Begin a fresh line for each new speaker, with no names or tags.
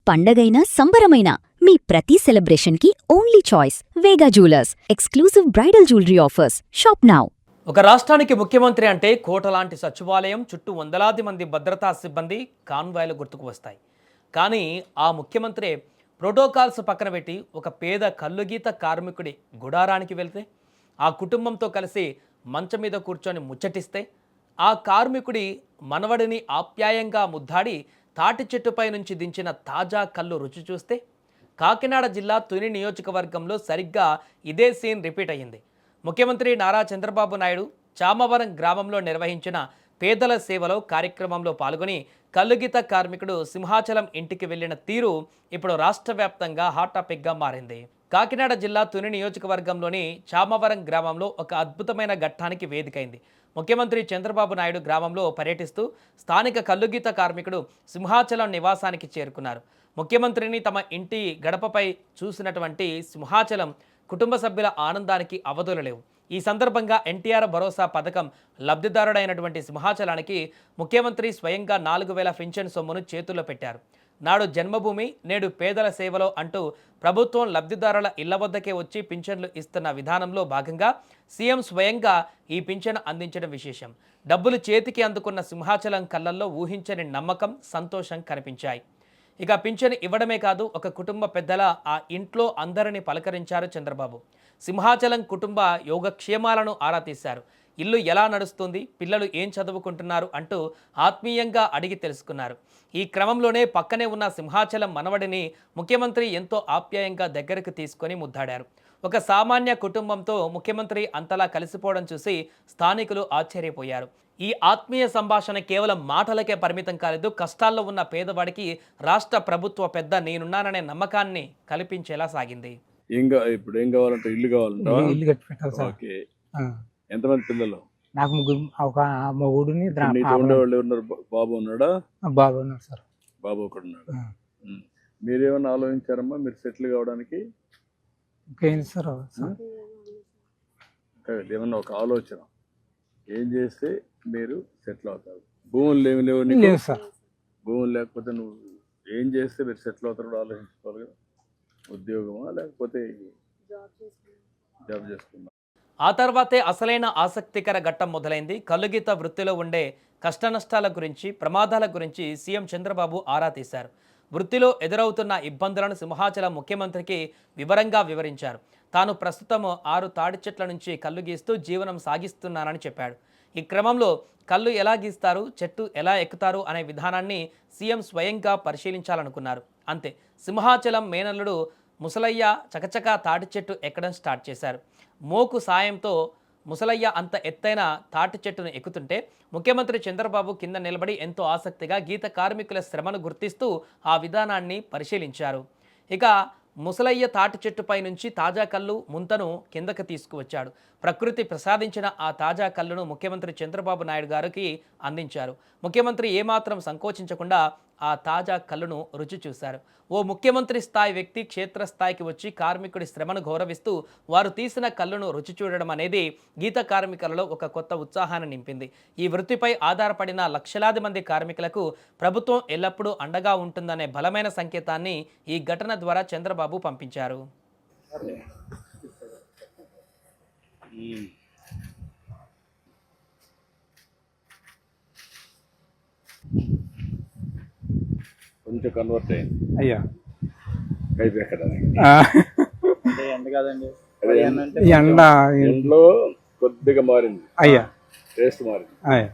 పండగైనా సంబరమైనా మీ ప్రతి సెలబ్రేషన్కి only choice Vega jewellers. Exclusive bridal jewellery offers. Shop now.
ఒక రాష్ట్రానికి ముఖ్యమంత్రి అంటే కోటలాంటి సచివాలయం చుట్టూ వందలాది మంది భద్రతా సిబ్బంది కాన్వాయ్లు గుర్తుకు వస్తాయి. కానీ ఆ ముఖ్యమంత్రి ప్రోటోకాల్స్ పక్కన పెట్టి ఒక పేద కల్లుగీత కార్మికుడి గుడారానికి వెళ్తే, ఆ కుటుంబంతో కలిసి మంచం మీద కూర్చొని ముచ్చటిస్తే, ఆ కార్మికుడి మనవడిని ఆప్యాయంగా ముద్దాడి తాటి చెట్టుపై నుంచి దించిన తాజా కళ్ళు రుచి చూస్తే, కాకినాడ జిల్లా తుని నియోజకవర్గంలో సరిగ్గా ఇదే సీన్ రిపీట్ అయ్యింది. ముఖ్యమంత్రి నారా చంద్రబాబు నాయుడు చామవరం గ్రామంలో నిర్వహించిన పేదల సేవలో కార్యక్రమంలో పాల్గొని కల్లుగీత కార్మికుడు సింహాచలం ఇంటికి వెళ్లిన తీరు ఇప్పుడు రాష్ట్ర వ్యాప్తంగా హాట్ టాపిక్గా మారింది. కాకినాడ జిల్లా తుని నియోజకవర్గంలోని చామవరం గ్రామంలో ఒక అద్భుతమైన ఘట్టానికి వేదికైంది. ముఖ్యమంత్రి చంద్రబాబు నాయుడు గ్రామంలో పర్యటిస్తూ స్థానిక కల్లుగీత కార్మికుడు సింహాచలం నివాసానికి చేరుకున్నారు. ముఖ్యమంత్రిని తమ ఇంటి గడపపై చూసినటువంటి సింహాచలం కుటుంబ సభ్యుల ఆనందానికి అవధులు లేవు. ఈ సందర్భంగా ఎన్టీఆర్ భరోసా పథకం లబ్ధిదారుడైనటువంటి సింహాచలానికి ముఖ్యమంత్రి స్వయంగా 4,000 పింఛన్ సొమ్మును చేతుల్లో పెట్టారు. నాడు జన్మభూమి నేడు పేదల సేవలో అంటూ ప్రభుత్వం లబ్ధిదారుల ఇళ్ల వద్దకే వచ్చి పింఛన్లు ఇస్తున్న విధానంలో భాగంగా సీఎం స్వయంగా ఈ పింఛను అందించడం విశేషం. డబ్బులు చేతికి అందుకున్న సింహాచలం కళ్ళల్లో ఊహించని నమ్మకం, సంతోషం కనిపించాయి. ఇక పింఛను ఇవ్వడమే కాదు, ఒక కుటుంబ పెద్దల ఆ ఇంట్లో అందరినీ పలకరించారు చంద్రబాబు. సింహాచలం కుటుంబ యోగక్షేమాలను ఆరా తీశారు. ఇల్లు ఎలా నడుస్తుంది, పిల్లలు ఏం చదువుకుంటున్నారు అంటూ ఆత్మీయంగా అడిగి తెలుసుకున్నారు. ఈ క్రమంలోనే పక్కనే ఉన్న సింహాచలం మనవడిని ముఖ్యమంత్రి ఎంతో ఆప్యాయంగా దగ్గరకు తీసుకొని ముద్దాడారు. ఒక సామాన్య కుటుంబంతో ముఖ్యమంత్రి అంతలా కలిసిపోవడం చూసి స్థానికులు ఆశ్చర్యపోయారు. ఈ ఆత్మీయ సంభాషణ కేవలం మాటలకే పరిమితం కాలేదు, కష్టాల్లో ఉన్న పేదవాడికి రాష్ట్ర ప్రభుత్వ పెద్ద నేనున్నాననే నమ్మకాన్ని కల్పించేలా సాగింది.
ఇప్పుడు ఏం కావాలంటే ఇల్లు కావాలంటే
ఇల్లు కట్టి పెట్టాలి సార్.
ఓకే. ఎంతమంది పిల్లలు?
నాకు ముగ్గురు, ఒక మొగుడిని
నీతో ఉండేవాళ్ళు ఎవరున్నారు? బాబు ఉన్నాడా?
బాబు ఉన్నారు సార్.
బాబు ఒకడు ఉన్నాడు. మీరేమన్నా ఆలోచించారమ్మా మీరు సెటిల్ కావడానికి?
ఇంకేం సార్?
ఏమన్నా ఒక ఆలోచన ఏం చేస్తే మీరు సెటిల్ అవుతారు? భూములు ఏమి లేవు
లేదు సార్.
భూములు లేకపోతే నువ్వు ఏం చేస్తే మీరు సెటిల్ అవుతారో ఆలోచించుకోవాలి కదా. ఉద్యోగమా లేకపోతే జాబ్ చేసుకున్నా?
ఆ తర్వాతే అసలైన ఆసక్తికర ఘట్టం మొదలైంది. కల్లుగీత వృత్తిలో ఉండే కష్టనష్టాల గురించి, ప్రమాదాల గురించి సీఎం చంద్రబాబు ఆరా తీశారు. వృత్తిలో ఎదురవుతున్న ఇబ్బందులను సింహాచలం ముఖ్యమంత్రికి వివరంగా వివరించారు. తాను ప్రస్తుతం 6 తాడి చెట్ల నుంచి కల్లు గీస్తూ జీవనం సాగిస్తున్నానని చెప్పాడు. ఈ క్రమంలో కల్లు ఎలా గీస్తారు, చెట్టు ఎలా ఎక్కుతారు అనే విధానాన్ని సీఎం స్వయంగా పరిశీలించాలనుకున్నారు. అంతే, సింహాచలం మేనల్లుడు ముసలయ్య చకచకా తాటి చెట్టు ఎక్కడం స్టార్ట్ చేశారు. మోకు సాయంతో ముసలయ్య అంత ఎత్తైన తాటి చెట్టును ఎక్కుతుంటే ముఖ్యమంత్రి చంద్రబాబు కింద నిలబడి ఎంతో ఆసక్తిగా గీత కార్మికుల శ్రమను గుర్తిస్తూ ఆ విధానాన్ని పరిశీలించారు. ఇక ముసలయ్య తాటి చెట్టుపై నుంచి తాజా కళ్ళు ముంతను కిందకు తీసుకువచ్చాడు. ప్రకృతి ప్రసాదించిన ఆ తాజా కళ్ళును ముఖ్యమంత్రి చంద్రబాబు నాయుడు గారికి అందించారు. ముఖ్యమంత్రి ఏమాత్రం సంకోచించకుండా ఆ తాజా కళ్ళును రుచి చూశారు. ఓ ముఖ్యమంత్రి స్థాయి వ్యక్తి క్షేత్రస్థాయికి వచ్చి కార్మికుడి శ్రమను గౌరవిస్తూ వారు తీసిన కళ్ళును రుచి చూడడం అనేది గీత కార్మికులలో ఒక కొత్త ఉత్సాహాన్ని నింపింది. ఈ వృత్తిపై ఆధారపడిన లక్షలాది మంది కార్మికులకు ప్రభుత్వం ఎల్లప్పుడూ అండగా ఉంటుందనే బలమైన సంకేతాన్ని ఈ ఘటన ద్వారా చంద్రబాబు పంపించారు.
కొంచెం కన్వర్ట్ అయ్యింది
అయ్యా.
ఎండలో కొద్దిగా మారింది.
అయ్యా
టేస్ట్ మారింది.
అయ్యా.